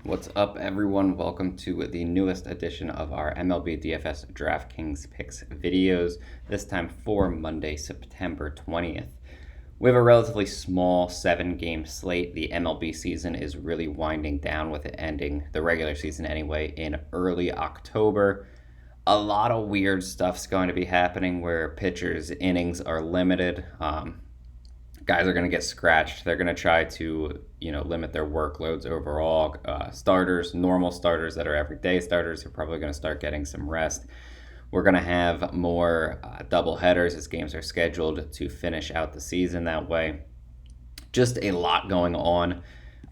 What's up, everyone? Welcome to the newest edition of our MLB DFS DraftKings Picks videos, this time for Monday, September 20th. We have a relatively small 7-game slate. The MLB season is really winding down, with it ending, the regular season anyway, in early October. A lot of weird stuff's going to be happening where pitchers' innings are limited. Guys are going to get scratched. They're going to try to, limit their workloads overall. Starters, normal starters that are everyday starters, are probably going to start getting some rest. We're going to have more double headers as games are scheduled to finish out the season that way. Just a lot going on.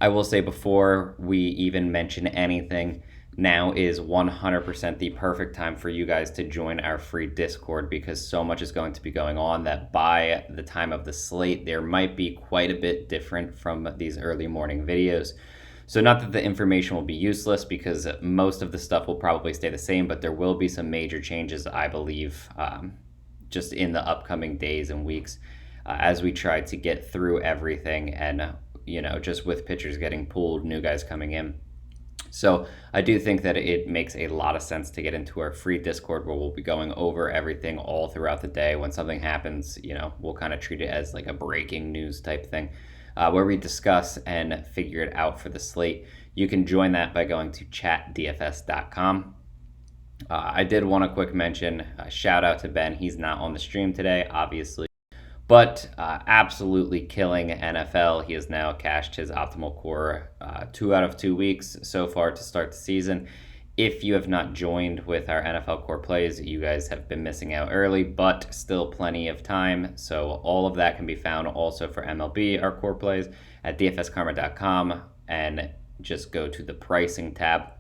I will say, before we even mention anything, now is 100% the perfect time for you guys to join our free Discord, because so much is going to be going on that by the time of the slate, there might be quite a bit different from these early morning videos. So not that the information will be useless, because most of the stuff will probably stay the same, but there will be some major changes, I believe, just in the upcoming days and weeks as we try to get through everything and, just with pitchers getting pulled, new guys coming in. So I do think that it makes a lot of sense to get into our free Discord, where we'll be going over everything all throughout the day. When something happens, we'll kind of treat it as like a breaking news type thing, where we discuss and figure it out for the slate. You can join that by going to chatdfs.com. I did want to quick mention, shout out to Ben. He's not on the stream today, obviously, but absolutely killing NFL. He has now cashed his optimal core 2 out of 2 weeks so far to start the season. If you have not joined with our NFL core plays, you guys have been missing out early, but still plenty of time. So all of that can be found also for MLB, our core plays, at dfskarma.com, and just go to the pricing tab.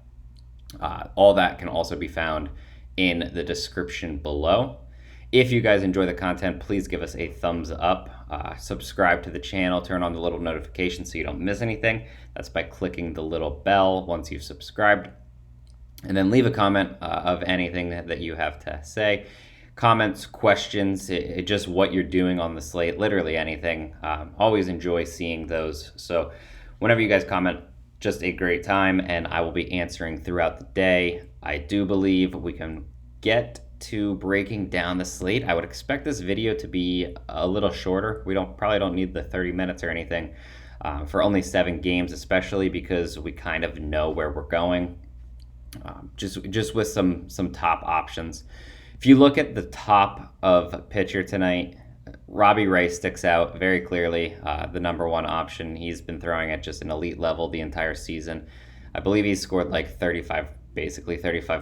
All that can also be found in the description below. If you guys enjoy the content, please give us a thumbs up, subscribe to the channel, turn on the little notification so you don't miss anything. That's by clicking the little bell once you've subscribed. And then leave a comment of anything that you have to say. Comments, questions, just what you're doing on the slate, literally anything. Always enjoy seeing those. So whenever you guys comment, just a great time, and I will be answering throughout the day. I do believe we can get to breaking down the slate. I would expect this video to be a little shorter. We probably don't need the 30 minutes or anything for only 7 games, especially because we kind of know where we're going. Just with some top options. If you look at the top of pitcher tonight, Robbie Ray sticks out very clearly, the number one option. He's been throwing at just an elite level the entire season. I believe he's scored like 35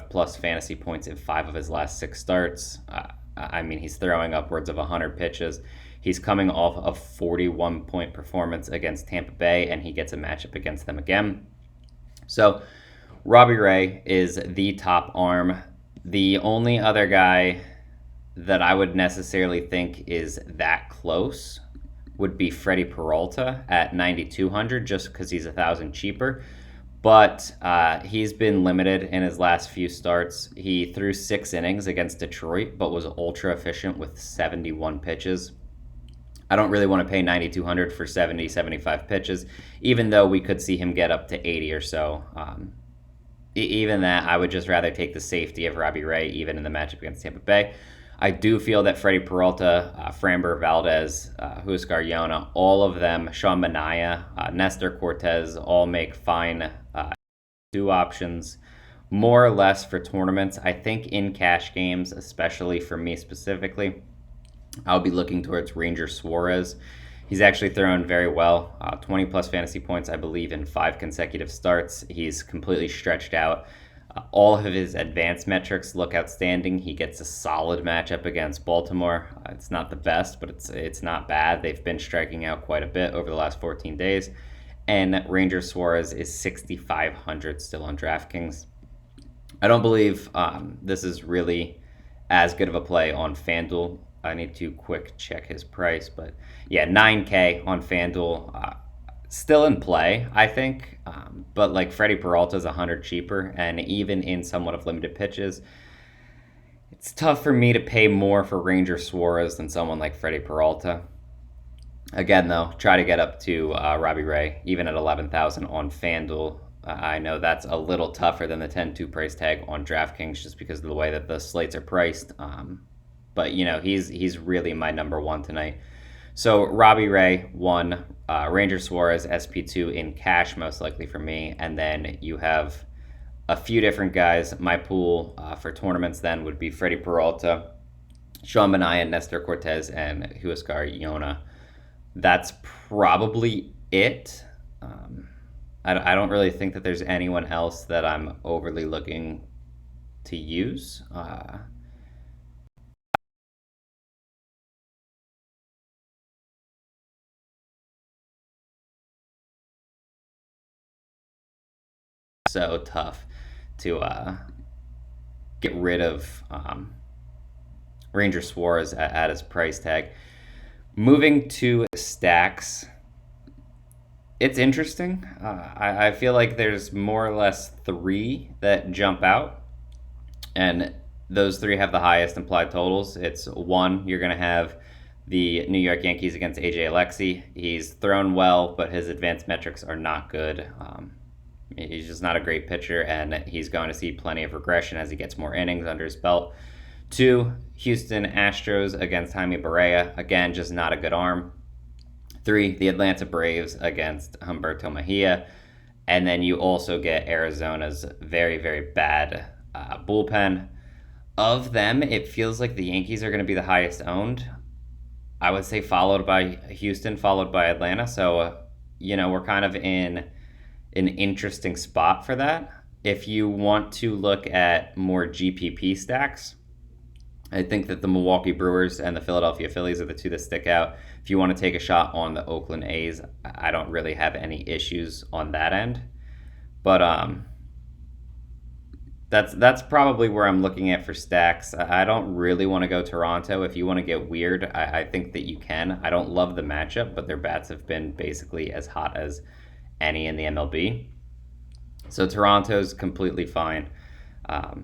plus fantasy points in 5 of his last 6 starts. He's throwing upwards of 100 pitches. He's coming off a 41-point performance against Tampa Bay, and he gets a matchup against them again. So Robbie Ray is the top arm. The only other guy that I would necessarily think is that close would be Freddie Peralta at 9,200, just because he's $1,000 cheaper. But he's been limited in his last few starts. He threw 6 innings against Detroit, but was ultra efficient with 71 pitches. I don't really want to pay 9,200 for 70, 75 pitches, even though we could see him get up to 80 or so. Even that, I would just rather take the safety of Robbie Ray, even in the matchup against Tampa Bay. I do feel that Freddie Peralta, Framber Valdez, Huascar Yona, all of them, Sean Manaea, Nestor Cortez, all make fine 2 options, more or less for tournaments. I think in cash games, especially for me specifically, I'll be looking towards Ranger Suarez. He's actually thrown very well, 20 plus fantasy points, I believe, in 5 consecutive starts. He's completely stretched out. All of his advanced metrics look outstanding. He gets a solid matchup against Baltimore. It's not the best, but it's not bad. They've been striking out quite a bit over the last 14 days. And Ranger Suarez is 6,500 still on DraftKings. I don't believe this is really as good of a play on FanDuel. I need to quick check his price, but yeah, $9K on FanDuel. Still in play, I think, but like Freddie Peralta is 100 cheaper, and even in somewhat of limited pitches, it's tough for me to pay more for Ranger Suarez than someone like Freddie Peralta. Again, though, try to get up to Robbie Ray, even at 11,000 on FanDuel. I know that's a little tougher than the 10-2 price tag on DraftKings just because of the way that the slates are priced. But he's really my number one tonight. So Robbie Ray, 1, Ranger Suarez, SP2 in cash, most likely for me. And then you have a few different guys. My pool for tournaments then would be Freddie Peralta, Sean Manaea, Nestor Cortez, and Huascar Yona. That's probably it. I don't really think that there's anyone else that I'm overly looking to use. So tough to get rid of Ranger Suarez at his price tag. Moving to stacks, it's interesting. I feel like there's more or less 3 that jump out, and those 3 have the highest implied totals. It's 1, you're going to have the New York Yankees against AJ Alexy. He's thrown well, but his advanced metrics are not good. He's just not a great pitcher, and he's going to see plenty of regression as he gets more innings under his belt. 2, Houston Astros against Jaime Barria. Again, just not a good arm. 3, the Atlanta Braves against Humberto Mejia. And then you also get Arizona's very, very bad bullpen. Of them, it feels like the Yankees are going to be the highest owned. I would say followed by Houston, followed by Atlanta. So, we're kind of in an interesting spot for that. If you want to look at more GPP stacks, I think that the Milwaukee Brewers and the Philadelphia Phillies are the 2 that stick out. If you want to take a shot on the Oakland A's, I don't really have any issues on that end. But that's probably where I'm looking at for stacks. I don't really want to go Toronto. If you want to get weird, I think that you can. I don't love the matchup, but their bats have been basically as hot as any in the MLB. So Toronto's completely fine.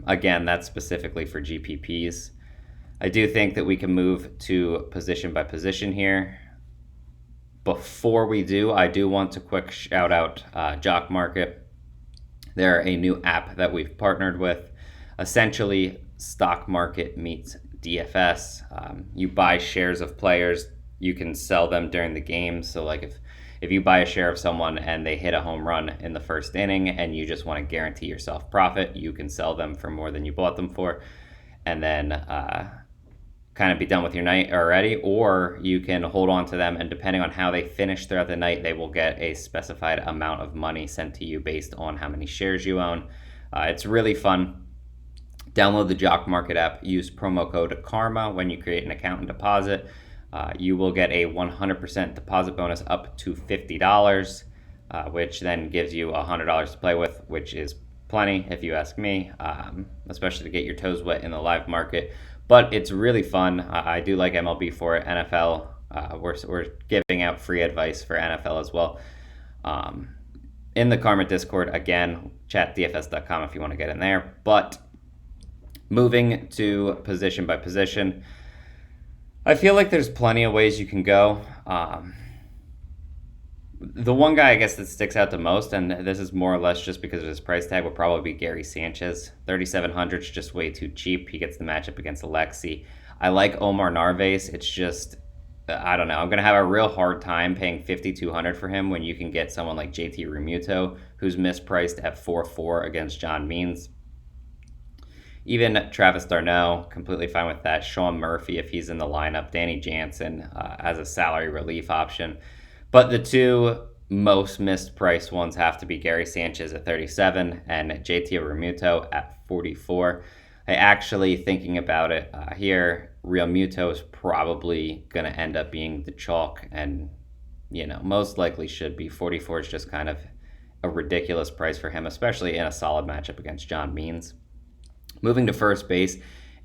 Again, that's specifically for GPPs. I do think that we can move to position by position here. Before we do, I do want to quick shout out Jock Market. They're a new app that we've partnered with. Essentially, stock market meets DFS. You buy shares of players, you can sell them during the game. So like if you buy a share of someone and they hit a home run in the first inning and you just want to guarantee yourself profit, you can sell them for more than you bought them for, and then kind of be done with your night already. Or you can hold on to them, and depending on how they finish throughout the night, they will get a specified amount of money sent to you based on how many shares you own. It's really fun. Download the Jock Market app. Use promo code KARMA when you create an account and deposit. You will get a 100% deposit bonus up to $50, which then gives you $100 to play with, which is plenty if you ask me, especially to get your toes wet in the live market. But it's really fun. I do like MLB for it. NFL, we're giving out free advice for NFL as well. In the Karma Discord, again, chatdfs.com if you want to get in there. But moving to position by position, I feel like there's plenty of ways you can go. The one guy, I guess, that sticks out the most, and this is more or less just because of his price tag, would probably be Gary Sanchez. 3,700 is just way too cheap. He gets the matchup against Alexi. I like Omar Narvaez. It's just, I don't know. I'm going to have a real hard time paying 5,200 for him when you can get someone like JT Realmuto, who's mispriced at 4.4 against John Means. Even Travis d'Arnaud, completely fine with that. Sean Murphy, if he's in the lineup. Danny Jansen as a salary relief option. But the 2 most mispriced ones have to be Gary Sanchez at 37 and JT Realmuto at 44. I actually, thinking about it here, Realmuto is probably going to end up being the chalk, and most likely should be. 44 is just kind of a ridiculous price for him, especially in a solid matchup against John Means. Moving to first base,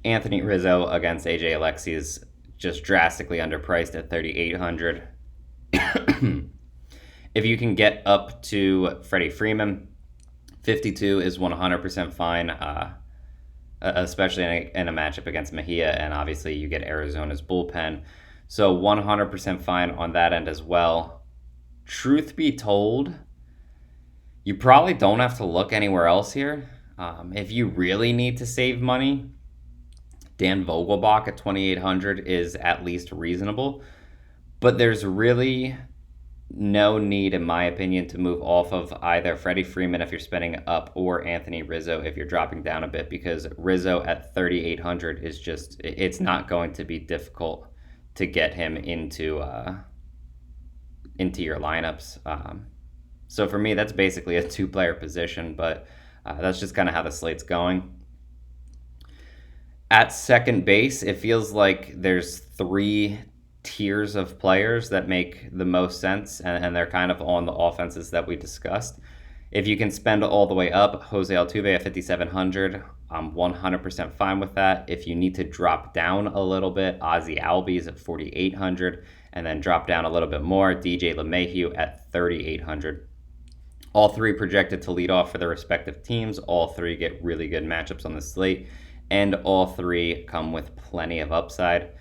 Anthony Rizzo against AJ Alexy is just drastically underpriced at 3,800. If you can get up to Freddie Freeman, 52 is 100% fine, especially in a matchup against Mejia, and obviously you get Arizona's bullpen. So 100% fine on that end as well. Truth be told, You probably don't have to look anywhere else here. If you really need to save money, Dan Vogelbach at 2,800 is at least reasonable. But there's really no need, in my opinion, to move off of either Freddie Freeman if you're spending up or Anthony Rizzo if you're dropping down a bit, because Rizzo at 3,800 is just, it's not going to be difficult to get him into your lineups. So for me, that's basically a two-player position, but that's just kind of how the slate's going. At second base, it feels like there's three tiers of players that make the most sense, and they're kind of on the offenses that we discussed. If you can spend all the way up, Jose Altuve at 5,700, I'm 100% fine with that. If you need to drop down a little bit, Ozzie Albies at 4,800, and then drop down a little bit more, DJ LeMahieu at 3,800. All three projected to lead off for their respective teams. All three get really good matchups on the slate, and all three come with plenty of upside.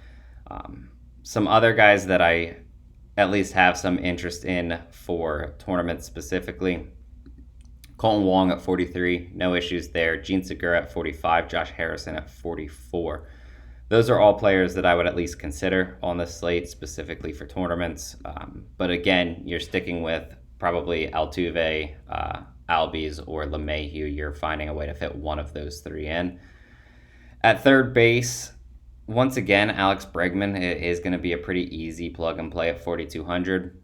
Some other guys that I at least have some interest in for tournaments specifically. Colton Wong at 43, no issues there. Gene Segura at 45, Josh Harrison at 44. Those are all players that I would at least consider on the slate specifically for tournaments. But again, you're sticking with probably Altuve, Albies, or LeMahieu. You're finding a way to fit one of those three in. At third base, once again, Alex Bregman is going to be a pretty easy plug and play at 4,200.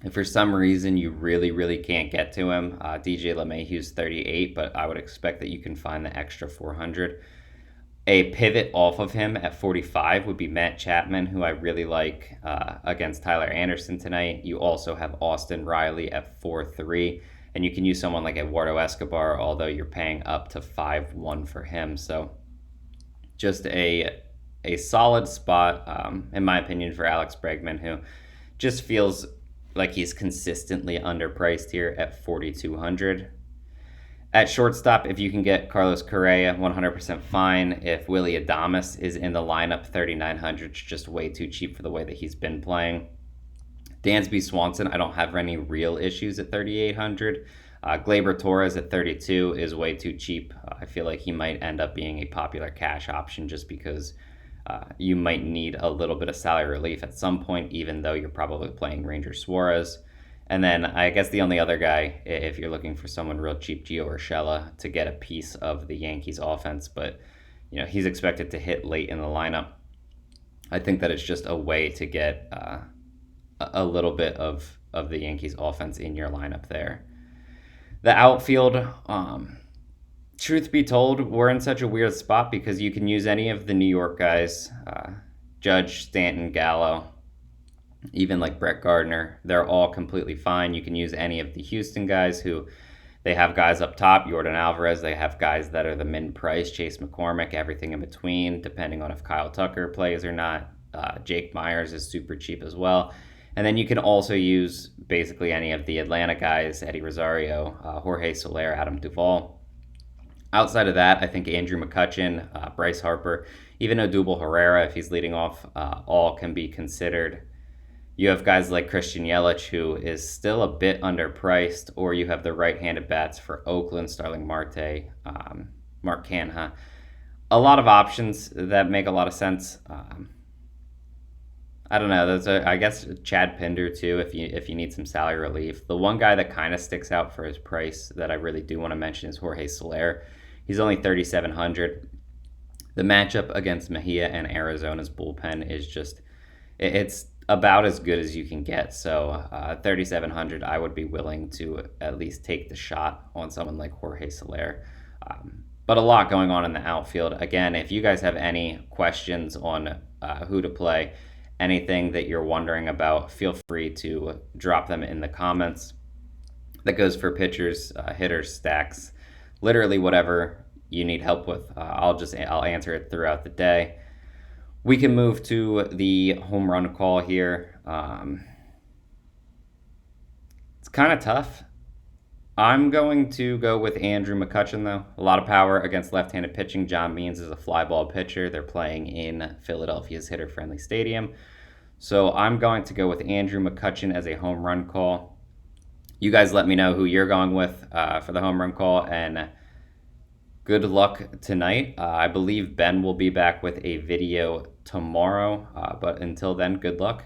If for some reason you really, really can't get to him, DJ LeMahieu's 38, but I would expect that you can find the extra 400. A pivot off of him at 45 would be Matt Chapman, who I really like against Tyler Anderson tonight. You also have Austin Riley at 4.3, and you can use someone like Eduardo Escobar, although you're paying up to 5.1 for him. So just a solid spot, in my opinion, for Alex Bregman, who just feels like he's consistently underpriced here at 4,200. At shortstop, if you can get Carlos Correa, 100% fine. If Willy Adames is in the lineup, 3,900 is just way too cheap for the way that he's been playing. Dansby Swanson, I don't have any real issues at 3,800. Gleyber Torres at 32 is way too cheap. I feel like he might end up being a popular cash option just because you might need a little bit of salary relief at some point, even though you're probably playing Ranger Suarez. And then I guess the only other guy, if you're looking for someone real cheap, Gio Urshela, to get a piece of the Yankees offense, but he's expected to hit late in the lineup. I think that it's just a way to get a little bit of the Yankees offense in your lineup there. The outfield, truth be told, we're in such a weird spot because you can use any of the New York guys, Judge, Stanton, Gallo, even like Brett Gardner. They're all completely fine. You can use any of the Houston guys who they have guys up top, Yordan Alvarez. They have guys that are the min-price, Chase McCormick, everything in between, depending on if Kyle Tucker plays or not. Jake Myers is super cheap as well. And then you can also use basically any of the Atlanta guys, Eddie Rosario, Jorge Soler, Adam Duvall. Outside of that, I think Andrew McCutchen, Bryce Harper, even Odubel Herrera, if he's leading off, all can be considered. You have guys like Christian Yelich, who is still a bit underpriced, or you have the right-handed bats for Oakland, Starling Marte, Mark Canha. A lot of options that make a lot of sense. I don't know. I guess Chad Pinder too, if you need some salary relief. The one guy that kind of sticks out for his price that I really do want to mention is Jorge Soler. He's only 3,700. The matchup against Mejia and Arizona's bullpen is just, it's about as good as you can get. So 3,700, I would be willing to at least take the shot on someone like Jorge Soler. But a lot going on in the outfield. Again, if you guys have any questions on who to play, anything that you're wondering about, feel free to drop them in the comments. That goes for pitchers, hitters, stacks, literally whatever you need help with. I'll answer it throughout the day. We can move to the home run call here. It's kind of tough. I'm going to go with Andrew McCutchen, though. A lot of power against left-handed pitching. John Means is a fly ball pitcher. They're playing in Philadelphia's hitter-friendly stadium. So I'm going to go with Andrew McCutchen as a home run call. You guys let me know who you're going with for the home run call, and good luck tonight. I believe Ben will be back with a video tomorrow, but until then, good luck.